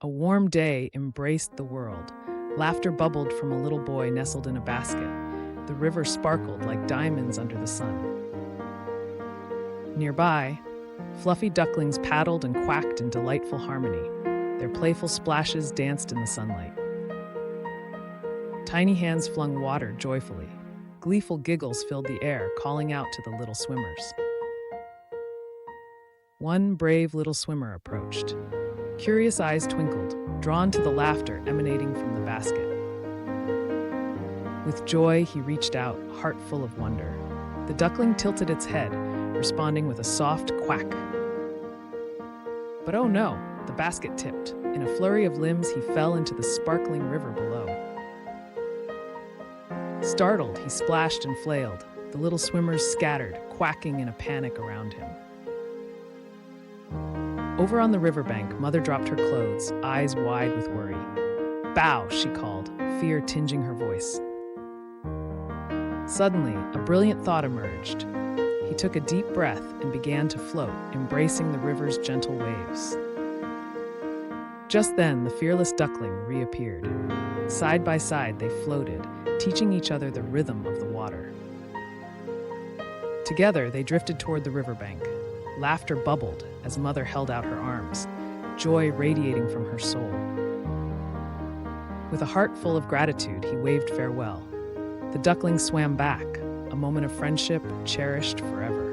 A warm day embraced the world. Laughter bubbled from a little boy nestled in a basket. The river sparkled like diamonds under the sun. Nearby, fluffy ducklings paddled and quacked in delightful harmony. Their playful splashes danced in the sunlight. Tiny hands flung water joyfully. Gleeful giggles filled the air, calling out to the little swimmers. One brave little swimmer approached. Curious eyes twinkled, drawn to the laughter emanating from the basket. With joy, he reached out, heart full of wonder. The duckling tilted its head, responding with a soft quack. But oh no, the basket tipped. In a flurry of limbs, he fell into the sparkling river below. Startled, he splashed and flailed. The little swimmers scattered, quacking in a panic around him. Over on the riverbank, Mother dropped her clothes, eyes wide with worry. "Bow," she called, fear tinging her voice. Suddenly, a brilliant thought emerged. He took a deep breath and began to float, embracing the river's gentle waves. Just then, the fearless duckling reappeared. Side by side, they floated, teaching each other the rhythm of the water. Together, they drifted toward the riverbank. Laughter bubbled as Mother held out her arms, joy radiating from her soul. With a heart full of gratitude, he waved farewell. The duckling swam back, a moment of friendship cherished forever.